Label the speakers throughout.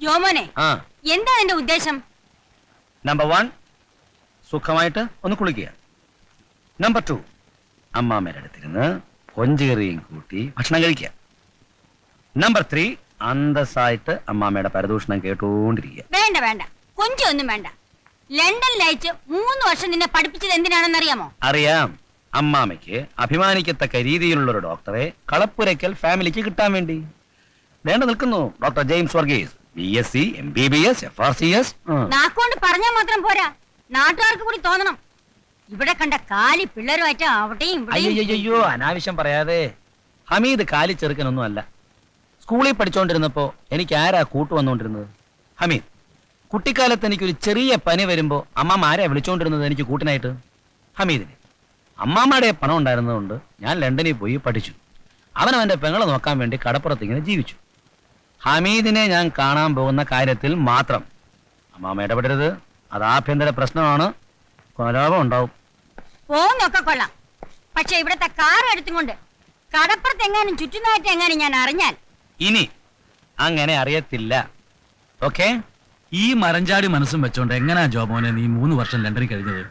Speaker 1: ജോമോനെ, എന്താ എന്റെ ഉദ്ദേശം?
Speaker 2: നമ്പർ 1, സുഖമായിട്ട് ഒന്ന് കുളിക്കുക. നമ്പർ 2, അമ്മാമ്മയുടെ അടുത്തിരുന്ന് കൊഞ്ചേറിയും കൂട്ടി ഭക്ഷണം കഴിക്കുക. നമ്പർ 3, അന്തസ്സായിട്ട് അമ്മാമ്മയുടെ പരദൂഷണം കേട്ടുകൊണ്ടിരിക്കുക.
Speaker 1: വേണ്ട വേണ്ട, കൊഞ്ചൊന്നും വേണ്ട. ലണ്ടനിൽ അയച്ച് 3 വർഷം നിന്നെ പഠിപ്പിച്ചത് എന്തിനാണെന്ന് അറിയാമോ?
Speaker 2: അറിയാം. അമ്മാമ്മയ്ക്ക് അഭിമാനിക്കത്തക്ക രീതിയിലുള്ള ഒരു ഡോക്ടറെ കളപ്പുരയ്ക്കൽ ഫാമിലിക്ക് കിട്ടാൻ വേണ്ടി വേണ്ട നിൽക്കുന്നു. Doctor James Varghese, BSc, MBBS, FRCS.
Speaker 1: നാക്കൊണ്ട് പറഞ്ഞാൽ മാത്രം പോരാ, നാട്ടുകാർക്ക് കൂടി തോന്നണം. ഇവിടെ കണ്ട കാലി പിള്ളേരുമായിട്ട് അവിടെയും
Speaker 2: അയ്യോ, അനാവശ്യം പറയാതെ. ഹമീദ് കാലി ചെറുക്കനൊന്നും അല്ല. സ്കൂളിൽ പഠിച്ചോണ്ടിരുന്നപ്പോ എനിക്ക് ആരാ കൂട്ടു വന്നോണ്ടിരുന്നത്? ഹമീദ്. കുട്ടിക്കാലത്ത് എനിക്കൊരു ചെറിയ പനി വരുമ്പോ അമ്മമ്മ ആരാ വിളിച്ചോണ്ടിരുന്നത് എനിക്ക് കൂട്ടിനായിട്ട്? ഹമീദിന്. അമ്മാമ്മയുടെ പണം ഉണ്ടായിരുന്നതുകൊണ്ട് ഞാൻ ലണ്ടനിൽ പോയി പഠിച്ചു. അവനവന്റെ പെങ്ങളെ നോക്കാൻ വേണ്ടി കടപ്പുറത്ത് ഇങ്ങനെ ജീവിച്ചു. ഹമീദിനെ ഞാൻ കാണാൻ പോകുന്ന കാര്യത്തിൽ മാത്രം അമ്മാമ്മ ഇടപെടരുത്. അത് ആഭ്യന്തര പ്രശ്നമാണ്. കലാപം ഉണ്ടാവും.
Speaker 1: പോന്നൊക്കെ കൊള്ളാം, പക്ഷെ ഇവിടത്തെ കാർ എടുത്തുകൊണ്ട് കടപ്പുറത്ത് എങ്ങാനും ചുറ്റുനായിട്ട് എങ്ങാനും ഞാൻ അറിഞ്ഞാൽ
Speaker 2: ഇനി അങ്ങനെ അറിയത്തില്ല. ഓക്കെ?
Speaker 3: ഈ മരഞ്ചാടി മനസ്സും വെച്ചോണ്ട് എങ്ങനാ ജോമോനെ നീ 3 വർഷം ലണ്ടനിൽ കഴിഞ്ഞത്?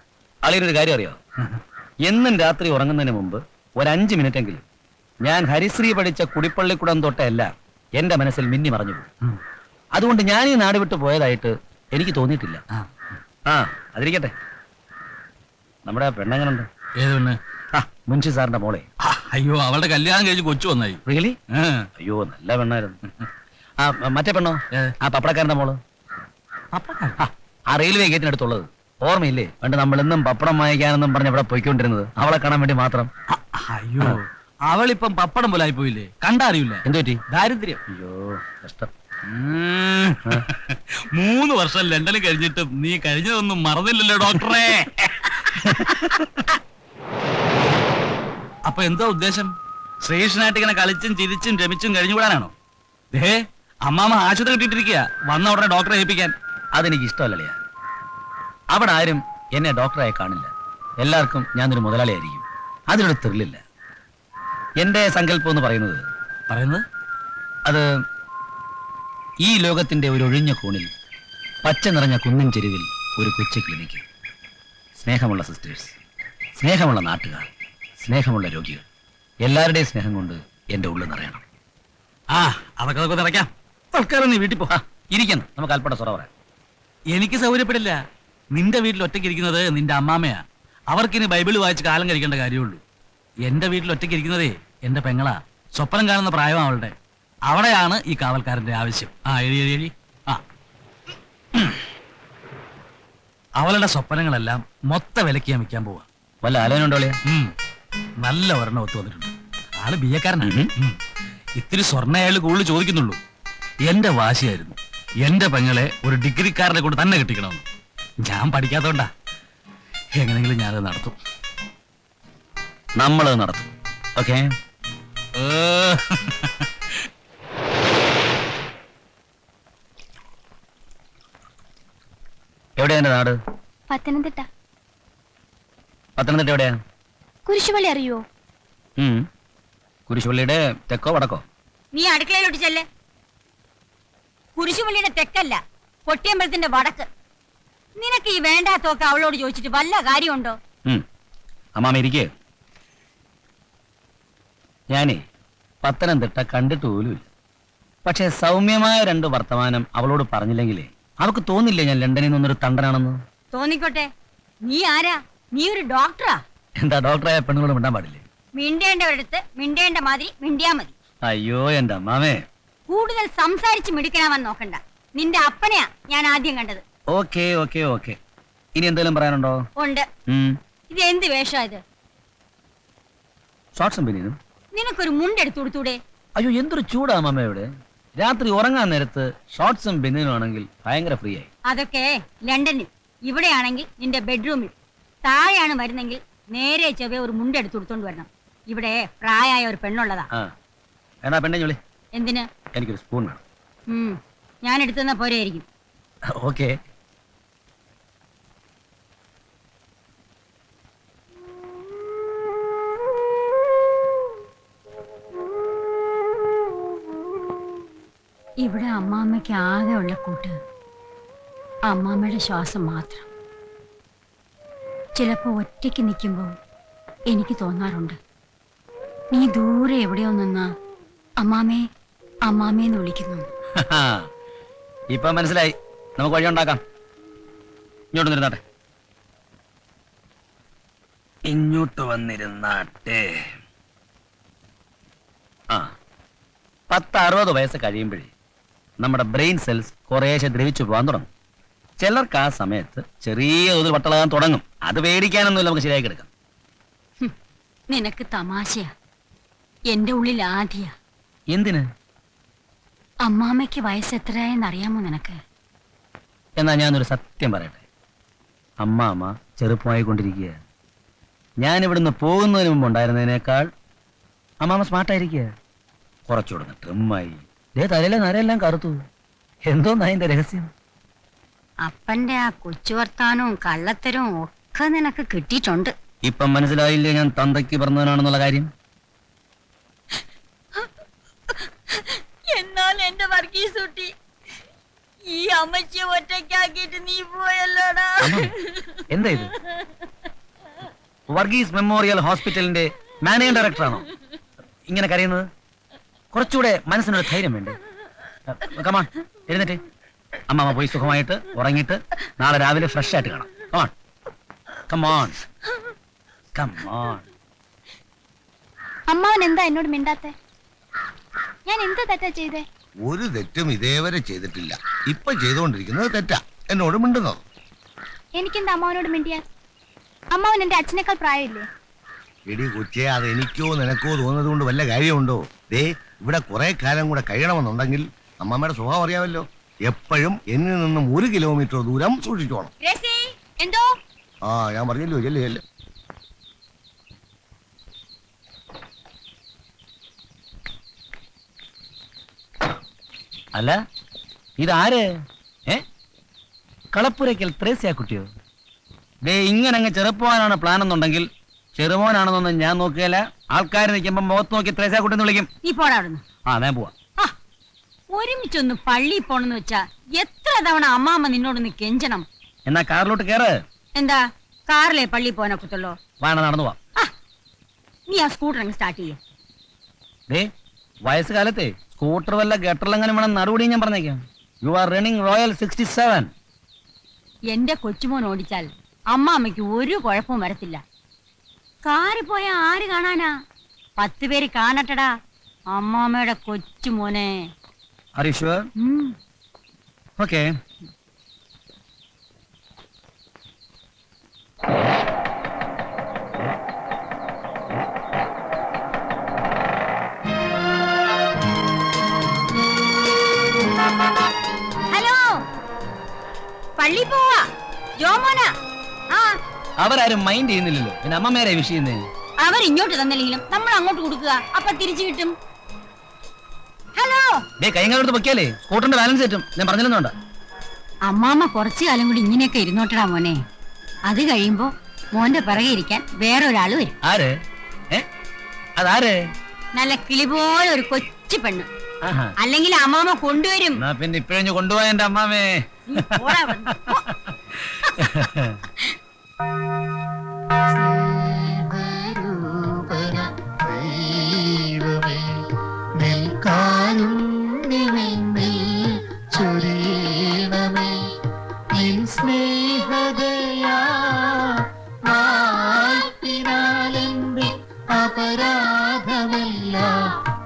Speaker 2: അളിയൊരു കാര്യം അറിയോ? എന്നും രാത്രി ഉറങ്ങുന്നതിന് മുമ്പ് ഒരു 5 മിനിറ്റെങ്കിലും ഞാൻ ഹരിശ്രീ പഠിച്ച കുടിപ്പള്ളിക്കുടം തൊട്ടല്ല എന്റെ മനസ്സിൽ മിന്നി മറഞ്ഞു പോകും. അതുകൊണ്ട് ഞാൻ ഈ നാട് വിട്ടു പോയതായിട്ട് എനിക്ക് തോന്നിയിട്ടില്ല. അതിരിക്കട്ടെ, നമ്മുടെ പെണ്ണെങ്ങനുണ്ട്?
Speaker 3: ഏത് പെണ്ണ്?
Speaker 2: മുൻഷി സാറിന്റെ മോളെ.
Speaker 3: അയ്യോ, അവളുടെ കല്യാണം കഴിഞ്ഞ് കൊച്ചു വന്നായി.
Speaker 2: റിയലി? അയ്യോ, നല്ല പെണ്ണായിരുന്നു. മറ്റേ പെണ്ണോ? പപ്പടക്കാരന്റെ മോള്. ആ റെയിൽവേ ഗേറ്റിനടുത്തുള്ളത് ഓർമ്മയില്ലേ? പണ്ട് നമ്മളെന്നും പപ്പടം വാങ്ങിക്കാനെന്നും പറഞ്ഞ് അവിടെ പോയിക്കൊണ്ടിരുന്നത് അവളെ കാണാൻ വേണ്ടി മാത്രം.
Speaker 3: അയ്യോ, അവളിപ്പം പപ്പടം പോലെ ആയി പോയില്ലേ? കണ്ടറിയില്ല.
Speaker 2: എന്തു പറ്റി?
Speaker 3: ദാരിദ്ര്യം.
Speaker 2: അയ്യോ, കഷ്ടം.
Speaker 3: 3 വർഷം ലണ്ടനിൽ കഴിഞ്ഞിട്ടും നീ കഴിഞ്ഞതൊന്നും മറന്നില്ലല്ലോ ഡോക്ടറെ. അപ്പൊ എന്താ ഉദ്ദേശം? ശ്രീകൃഷ്ണനായിട്ട് ഇങ്ങനെ കളിച്ചും ചിരിച്ചും രമിച്ചും കഴിഞ്ഞുകൂടാനാണോ? അമ്മാമ്മ ആശുപത്രി കിട്ടിയിട്ടിരിക്കുക, വന്ന ഉടനെ ഡോക്ടറെ ഏൽപ്പിക്കാൻ.
Speaker 2: അതെനിക്ക് ഇഷ്ടമല്ലല്ലേ. അവിടെ ആരും എന്നെ ഡോക്ടറായി കാണില്ല. എല്ലാവർക്കും ഞാനൊരു മുതലാളിയായിരിക്കും. അതിനൊരു ത്രില്ലില്ല. എന്റെ സങ്കല്പം എന്ന് പറയുന്നത് അത് ഈ ലോകത്തിന്റെ ഒരു ഒഴിഞ്ഞ കോണിൽ പച്ച നിറഞ്ഞ കുന്നിൻ ചെരുവിൽ ഒരു കൊച്ചു ക്ലിനിക്ക്, സ്നേഹമുള്ള സിസ്റ്റേഴ്സ്, സ്നേഹമുള്ള നാട്ടുകാർ, സ്നേഹമുള്ള രോഗികൾ, എല്ലാവരുടെയും സ്നേഹം കൊണ്ട് എന്റെ ഉള്ളിൽ നിറയണം.
Speaker 3: അതൊക്കെ നിറയ്ക്കാം. തൽക്കാലം നീ വീട്ടിൽ പോ.
Speaker 2: ഇരിക്കുന്നു, നമുക്ക് അല്പം സൊറ പറയാം.
Speaker 3: എനിക്ക് സൗകര്യപ്പെടില്ല. നിന്റെ വീട്ടിൽ ഒറ്റയ്ക്ക് ഇരിക്കുന്നത് നിന്റെ അമ്മാമ്മയാ. അവർക്കിനി ബൈബിൾ വായിച്ച് കാലം കഴിക്കേണ്ട കാര്യമുള്ളൂ. എന്റെ വീട്ടിൽ ഒറ്റയ്ക്ക് ഇരിക്കുന്നതേ എന്റെ പെങ്ങളാ. സ്വപ്നം കാണുന്ന പ്രായം അവളുടെ. അവിടെയാണ് ഈ കാവൽക്കാരന്റെ ആവശ്യം. എഴി. അവളുടെ സ്വപ്നങ്ങളെല്ലാം മൊത്ത വിലക്ക് ഞാൻ വിൽക്കാൻ പോവാ.
Speaker 2: വല്ല ആലോചന?
Speaker 3: നല്ല ഒരെണ്ണം ഒത്തു വന്നിട്ടുണ്ട്. ആള് ബിയക്കാരനാണ്. ഇത്തിരി സ്വർണ്ണ അയാൾ കൂടുതൽ ചോദിക്കുന്നുള്ളൂ. എന്റെ വാശിയായിരുന്നു എന്റെ പെങ്ങളെ ഒരു ഡിഗ്രിക്കാരനെ കൊണ്ട് തന്നെ കിട്ടിക്കണമെന്ന്. ഞാൻ പഠിക്കാത്തോണ്ടാ. എങ്ങനെങ്കിലും ഞാനത് നടത്തും.
Speaker 2: നമ്മളത് നടത്തും. ഓക്കെ? എവിടെയാ എന്റെ നാട്?
Speaker 4: പത്തനംതിട്ട.
Speaker 2: പത്തനംതിട്ട എവിടെയാ?
Speaker 4: കുരിശുപള്ളി അറിയോ?
Speaker 2: കുരിശുപള്ളിയുടെ തെക്കോ വടക്കോ?
Speaker 1: നീ അടുക്കളയിലോട്ട് ചെല്ലേ. കുരിശുപള്ളിയുടെ തെക്കല്ല, കൊട്ടിയമ്പലത്തിന്റെ വടക്ക്. നിനക്ക് ഈ വേണ്ടാത്തൊക്കെ അവളോട് ചോദിച്ചിട്ട് വല്ല കാര്യമുണ്ടോ?
Speaker 2: അമ്മാമ ഇരിക്കേ. ഞാനേ പത്തനംതിട്ട കണ്ടിട്ട് പോലുമില്ല. പക്ഷെ സൗമ്യമായ 2 വർത്തമാനം അവളോട് പറഞ്ഞില്ലെങ്കിലേ അവൾക്ക് തോന്നില്ലേ ഞാൻ ലണ്ടനിൽ നിന്നൊരു തണ്ടനാണെന്ന്?
Speaker 1: തോന്നിക്കോട്ടെ. നീ ആരാ? നീ ഒരു ഡോക്ടറാ?
Speaker 2: എന്താ ഡോക്ടറായ പെണ്ണുങ്ങളോട് മിണ്ടാൻ പാടില്ലേ?
Speaker 1: മിണ്ടേണ്ടവരടുത്ത് മിണ്ടേണ്ട മാതിരി മിണ്ടിയാ മതി.
Speaker 2: അയ്യോ എന്റെ അമ്മാമേ,
Speaker 1: കൂടുതൽ സംസാരിച്ച് മിടിക്കണമെന്ന് നോക്കണ്ട. നിന്റെ അപ്പനെയാ ഞാൻ ആദ്യം കണ്ടത്.
Speaker 2: Okay okay okay. ഇനി എന്തെങ്കിലും പറയാനുണ്ടോ?
Speaker 1: ഉണ്ട്. ഇത് എന്ത് വേഷാ ഇത്?
Speaker 2: ഷോർട്സും പിന്നീനും.
Speaker 1: നിനക്കൊരു മുണ്ടെടുത്ത് കൊടുത്തൂടെ?
Speaker 2: അയ്യോ, എന്തൊരു ചൂടാ അമ്മയുടെ. രാത്രി ഉറങ്ങാൻ നേരത്ത് ഷോർട്സും ബെന്നിനും ആണെങ്കിൽ ഭയങ്കര ഫ്രീ ആയി.
Speaker 1: അതൊക്കെ ലണ്ടനിൽ. ഇവിടെയാണെങ്കിൽ നിന്റെ ബെഡ്റൂമിൽ. താഴെയാണ് വരുന്നെങ്കിൽ നേരെ ചെവ്വേ ഒരു മുണ്ടെടുത്ത് കൊടുത്തോണ്ട് വരണം. ഇവിടെ പ്രായമായ ഒരു പെണ്ണുള്ളതാ.
Speaker 2: എന്നാ പെണ്ണെ ജോളി.
Speaker 1: എന്തിന്?
Speaker 2: എനിക്കൊരു സ്പൂൺ വേണം.
Speaker 1: ഞാൻ എടുത്തുന്ന പോരെയായിരിക്കും.
Speaker 2: ഓക്കെ.
Speaker 1: ഇവിടെ അമ്മാമ്മയ്ക്ക് ആകെ ഉള്ള കൂട്ട് അമ്മാമ്മയുടെ ശ്വാസം മാത്രം. ചിലപ്പോ ഒറ്റയ്ക്ക് നിൽക്കുമ്പോൾ എനിക്ക് തോന്നാറുണ്ട്, നീ ദൂരെ എവിടെയോ നിന്നാ അമ്മാമേ അമ്മാമേന്ന് വിളിക്കുന്നു.
Speaker 2: ഇപ്പൊ മനസ്സിലായി. നമുക്ക് വഴിയുണ്ടാക്കാം. ഇങ്ങോട്ട് വന്നിരുന്നാട്ടെ. ഇങ്ങോട്ട് വന്നിരുന്നാട്ടെ. ആ 10-60 വയസ്സ് കഴിയുമ്പോഴേ നമ്മുടെ ബ്രെയിൻ സെൽസ് കുറേശ്ശെ ദ്രവിച്ചു പോകാൻ തുടങ്ങും. ചിലർക്ക് ആ സമയത്ത് ചെറിയ തോതിൽ വട്ടളകാൻ തുടങ്ങും. അത് പേടിക്കാനൊന്നുമില്ല, നമുക്ക് ശരിയാക്കി എടുക്കാം.
Speaker 1: നിനക്ക് തമാശയാ, എന്റെ ഉള്ളിൽ ആദ്യ.
Speaker 2: എന്തിന്?
Speaker 1: അമ്മാമ്മയ്ക്ക് വയസ്സ് എത്രയായെന്ന് അറിയാമോ നിനക്ക്?
Speaker 2: എന്നാ ഞാനൊരു സത്യം പറയട്ടെ. അമ്മാമ്മ ചെറുപ്പമായിക്കൊണ്ടിരിക്കുക. ഞാൻ ഇവിടുന്ന് പോകുന്നതിന് മുമ്പ് ഉണ്ടായിരുന്നതിനേക്കാൾ അമ്മാമ്മ സ്മാർട്ടായിരിക്കുക. കുറച്ചുകൂടെ ട്രിമ്മായി. തലയിലെ നരയെല്ലാം കറുത്തു. എന്തോന്നാ അതിന്റെ രഹസ്യം?
Speaker 1: അപ്പന്റെ ആ കൊച്ചു വർത്താനവും കള്ളത്തരവും ഒക്കെ നിനക്ക് കിട്ടിയിട്ടുണ്ട്.
Speaker 2: ഇപ്പം മനസ്സിലായില്ലേ ഞാൻ തന്തയ്ക്ക് പറഞ്ഞവനാണെന്നുള്ള കാര്യം?
Speaker 1: എന്നാൽ എന്റെ വർഗീസ് കുട്ടി, ഈ അമ്മച്ചിയെ ഒറ്റയ്ക്കാക്കിയിട്ട് നീ പോയല്ലോടാ.
Speaker 2: എന്താ ഇത്? വർഗീസ് മെമ്മോറിയൽ ഹോസ്പിറ്റലിന്റെ മാനേജിംഗ് ഡയറക്ടറാണോ ഇങ്ങനെ കരയുന്നത്? കുറച്ചുകൂടെ മനസ്സിനൊരു ധൈര്യം വേണ്ടേ? കമാൺ, എഴുന്നേറ്റ്. അമ്മമ്മ പോയി സുഖമായിട്ട് ഉറങ്ങിയിട്ട് നാളെ രാവിലെ ഫ്രഷ് ആയിട്ട് കാണാം. Come on come on come on.
Speaker 4: അമ്മാവൻ എന്താ എന്നോട് മിണ്ടാത്തെ? ഞാൻ എന്ത് തെറ്റാ ചെയ്തേ?
Speaker 5: ഒരു തെറ്റും ഇതേവരെ ചെയ്തിട്ടില്ല. ഇപ്പൊ ചെയ്തുകൊണ്ടിരിക്കുന്നത് തെറ്റാ. എന്നോട് മിണ്ടുന്നത്.
Speaker 4: എനിക്കെന്താ അമ്മാവനോട് മിണ്ടിയാ? അമ്മാവൻ എന്റെ അച്ഛനേക്കാൾ പ്രായമില്ലേ?
Speaker 5: എടി കൊച്ചേ, അത് എനിക്കോ നിനക്കോ തോന്നുന്നത് കൊണ്ട് വല്ല കാര്യമുണ്ടോ? ദേ, ഇവിടെ കുറെ കാലം കൂടെ കഴിയണമെന്നുണ്ടെങ്കിൽ അമ്മമ്മയുടെ സ്വഭാവം അറിയാമല്ലോ. എപ്പോഴും എന്നിൽ നിന്നും 1 കിലോമീറ്റർ ദൂരം സൂക്ഷിച്ചോണം.
Speaker 1: എന്തോ?
Speaker 5: ആ, ഞാൻ പറഞ്ഞല്ലോ, ചെല്ലേ.
Speaker 2: അല്ല, ഇതാര്? കളപ്പുരയ്ക്കൽ ത്രേസ്യാ കുട്ടിയോ? ദേ, ഇങ്ങനെ അങ്ങ് ചെറുപ്പവാനാണ് പ്ലാൻ എന്നുണ്ടെങ്കിൽ ചെറുമോനാണെന്നൊന്നും ഞാൻ നോക്കുകയില്ല. ആൾക്കാർ നിൽക്കുമ്പോ മുഖത്ത് നോക്കി ത്രേസ്യാ കുട്ടി എന്ന് വിളിക്കും.
Speaker 1: നീ പോടാ അവിടുന്ന്.
Speaker 2: ആ, ഞാൻ പോവാ.
Speaker 1: ഒരുമിച്ചൊന്ന് പള്ളി പോണെന്ന് വെച്ചാ എത്ര തവണ അമ്മാമ്മ നിന്നോടൊന്ന് കെഞ്ചണം.
Speaker 2: എന്നാ കാറിലോട്ട് കേറ്.
Speaker 1: എന്താ കാറിലെ പള്ളി പോകാനൊക്കത്തുള്ളോ?
Speaker 2: വേണ നടന്നു പോവാ.
Speaker 1: നീ ആ സ്കൂട്ടർ അങ്ങ് സ്റ്റാർട്ട് ചെയ്യ.
Speaker 2: ദേ, വയസ്സുകാലത്തെ സ്കൂട്ടർ വല്ല ഗട്ടറിലെങ്ങനെ വേണം നടുപടി ഞാൻ പറഞ്ഞേക്കാം. You are running royal 67.
Speaker 1: എന്റെ കൊച്ചുമോൻ ഓടിച്ചാൽ അമ്മാമ്മയ്ക്ക് ഒരു കുഴപ്പവും വരത്തില്ല. കാറ് പോയാ ആര് കാണാനാ? 10 പേര് കാണട്ടടാ അമ്മാമ്മയുടെ കൊച്ചുമോനെ.
Speaker 2: Are you sure? Okay.
Speaker 1: Hello, പള്ളി പോവാ ജോമോനാ. ആ,
Speaker 2: അവരാരും മൈൻഡ് ചെയ്യുന്നില്ലല്ലോ, പിന്നെ അമ്മമാരെ വിഷയുന്നേ.
Speaker 1: അവരിങ്ങോട്ട് തന്നില്ലെങ്കിലും നമ്മൾ അങ്ങോട്ട് കൊടുക്കുക, അപ്പൊ തിരിച്ചു കിട്ടും. ഹലോ,
Speaker 2: കൈകാലെടുത്ത് പൊക്കിയാലേ സ്കൂട്ടറിന്റെ ബാലൻസ് തെറ്റും. ഞാൻ പറഞ്ഞില്ലെന്നോണ്ട.
Speaker 1: അമ്മാമ്മ കുറച്ചു കാലം കൂടി ഇങ്ങനെയൊക്കെ ഇരുന്നോട്ടടാ മോനെ. അത് കഴിയുമ്പോ മോന്റെ പിറകെ ഇരിക്കാൻ വേറൊരാള് വരും.
Speaker 2: ആര്? അതാര്?
Speaker 1: നല്ല കിളി പോലെ ഒരു കൊച്ചു പെണ്ണ്.
Speaker 2: ആഹാ.
Speaker 1: അല്ലെങ്കിൽ അമ്മാമ്മ കൊണ്ടുവരും.
Speaker 2: എന്നാ പിന്നെ ഇപ്പഴഞ്ഞു കൊണ്ടുപോയ എന്റെ അമ്മാമേ.
Speaker 1: നീ പോടാ അവിടുന്ന്. പോ.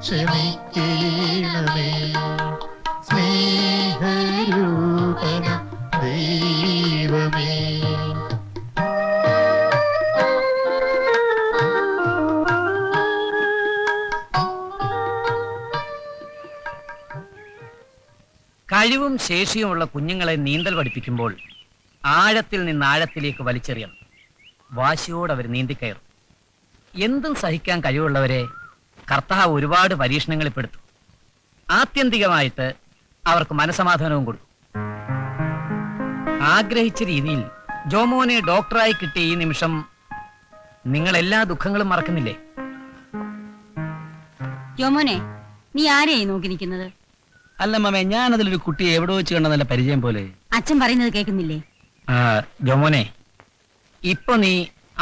Speaker 6: ക്ഷമിക്കണമേ സ്നേഹരൂപന ദൈവമേ.
Speaker 2: കഴിവും ശേഷിയുമുള്ള കുഞ്ഞുങ്ങളെ നീന്തൽ പഠിപ്പിക്കുമ്പോൾ ആഴത്തിൽ നിന്ന് ആഴത്തിലേക്ക് വലിച്ചെറിയണം. വാശിയോടെ അവർ നീന്തിക്കയറും. എന്തും സഹിക്കാൻ കഴിവുള്ളവരെ കർത്താവ് ഒരുപാട് പരീക്ഷണങ്ങളിൽ പെടുത്തും. ആത്യന്തികമായിട്ട് അവർക്ക് മനസമാധാനവും കൊടുക്കും. ആഗ്രഹിച്ച രീതിയിൽ ജോമോനെ ഡോക്ടറായി കിട്ടിയ ഈ നിമിഷം നിങ്ങൾ എല്ലാ ദുഃഖങ്ങളും മറക്കുന്നില്ലേ?
Speaker 1: ജോമോനെ, നീ ആരെയായി നോക്കി നിൽക്കുന്നത്?
Speaker 2: അല്ല മാമേ, ഞാൻ അതിലൊരു കുട്ടിയെ എവിടെ വെച്ച് കണ്ട നല്ല പരിചയം പോലെ.
Speaker 1: അച്ഛൻ പറയുന്നത് കേൾക്കുന്നില്ലേ?
Speaker 2: ജോമോനെ, ഇപ്പൊ നീ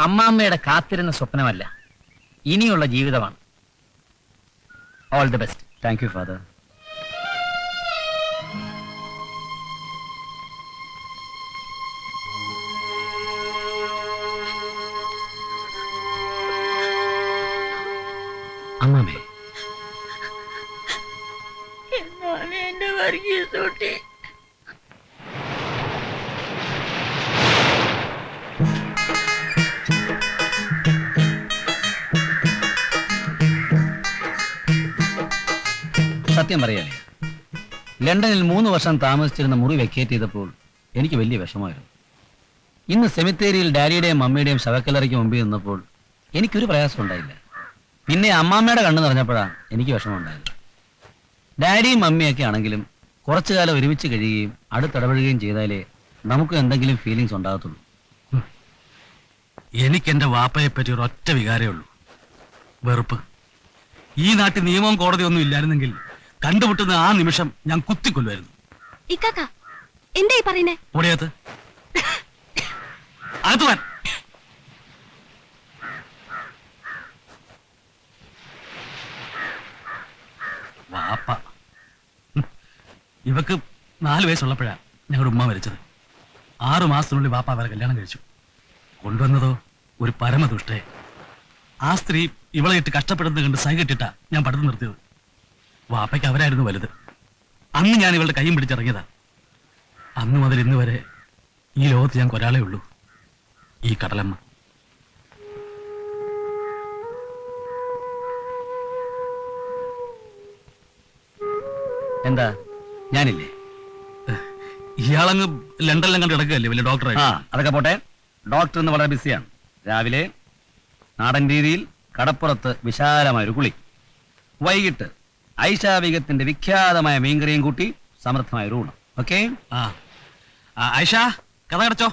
Speaker 2: അമ്മാമ്മയുടെ കാത്തിരുന്ന സ്വപ്നമല്ല, ഇനിയുള്ള ജീവിതമാണ്. All the best. Thank you father. അമ്മാമേ,
Speaker 1: എന്റെ വർഗീസ് കുട്ടി.
Speaker 2: സത്യം പറയാലേ, ലണ്ടനിൽ 3 വർഷം താമസിച്ചിരുന്ന മുറി വെക്കേറ്റ് ചെയ്തപ്പോൾ എനിക്ക് വലിയ വിഷമമായിരുന്നു. ഇന്ന് സെമിത്തേരിയിൽ ഡാഡിയുടെയും മമ്മിയുടെയും ശവക്കല്ലറയ്ക്ക് മുമ്പിൽ നിന്നപ്പോൾ എനിക്കൊരു പ്രയാസം ഉണ്ടായില്ല. പിന്നെ അമ്മാമ്മയുടെ കണ്ണ് നിറഞ്ഞപ്പോഴാണ് എനിക്ക് വിഷമമുണ്ടായത്. ഡാഡിയും മമ്മിയൊക്കെ ആണെങ്കിലും കുറച്ചു കാലം ഒരുമിച്ച് കഴിയുകയും അടുത്തിടപെടുകയും ചെയ്താലേ നമുക്ക് എന്തെങ്കിലും ഫീലിങ്സ് ഉണ്ടാകത്തുള്ളൂ.
Speaker 3: എനിക്ക് എന്റെ വാപ്പയെ പറ്റി ഒരൊറ്റ വികാരമേ ഉള്ളൂ, വെറുപ്പ്. ഈ നാട്ടിൽ നിയമവും കോടതിയൊന്നും ഇല്ലായിരുന്നെങ്കിൽ കണ്ടുമുട്ടുന്ന ആ നിമിഷം ഞാൻ കുത്തിക്കൊല്ലുമായിരുന്നു.
Speaker 4: ഇക്കാക്ക എന്താ ഈ പറയുന്നേ?
Speaker 3: ഓടിയകത്ത് അകത്തുവാൻ. വാപ്പ ഇവക്ക് 4 വയസ്സുള്ളപ്പോഴാ ഞങ്ങളുടെ ഉമ്മ മരിച്ചത്. 6 മാസത്തിനുള്ളിൽ വാപ്പ അവരെ കല്യാണം കഴിച്ചു. കൊണ്ടുവന്നതോ ഒരു പരമദുഷ്ടയെ. ആ സ്ത്രീ ഇവളെ ഇട്ട് കഷ്ടപ്പെടുന്നത് കണ്ട് സഹികെട്ടിട്ടാ ഞാൻ പഠിത്തം നിർത്തിയത്. വാപ്പയ്ക്ക് അവരായിരുന്നു വലുത്. അന്ന് ഞാൻ ഇവളുടെ കൈയും പിടിച്ചിറങ്ങിയതാ. അന്ന് മുതൽ ഇന്ന് വരെ ഈ ലോകത്ത് ഞങ്ങൾക്ക് ഒരാളേ ഉള്ളൂ, ഈ കടലമ്മ.
Speaker 2: എന്താ, ഞാനില്ലേ?
Speaker 3: ഇയാളങ്ങ് ലണ്ടനിലും കണ്ട് കിടക്കുകയല്ലേ വലിയ ഡോക്ടറായി.
Speaker 2: അതൊക്കെ പോട്ടെ. ഡോക്ടർ ഇന്ന് വളരെ ബിസിയാണ്. രാവിലെ നാടൻ രീതിയിൽ കടപ്പുറത്ത് വിശാലമായൊരു കുളി, വൈകിട്ട് ഐഷാവികത്തിന്റെ വിഖ്യാതമായ മീൻകറിയും കൂട്ടി സമൃദ്ധമായ ഒരു ഊണം. ഓക്കെ,
Speaker 3: ആയിഷ കഥ കടച്ചോ.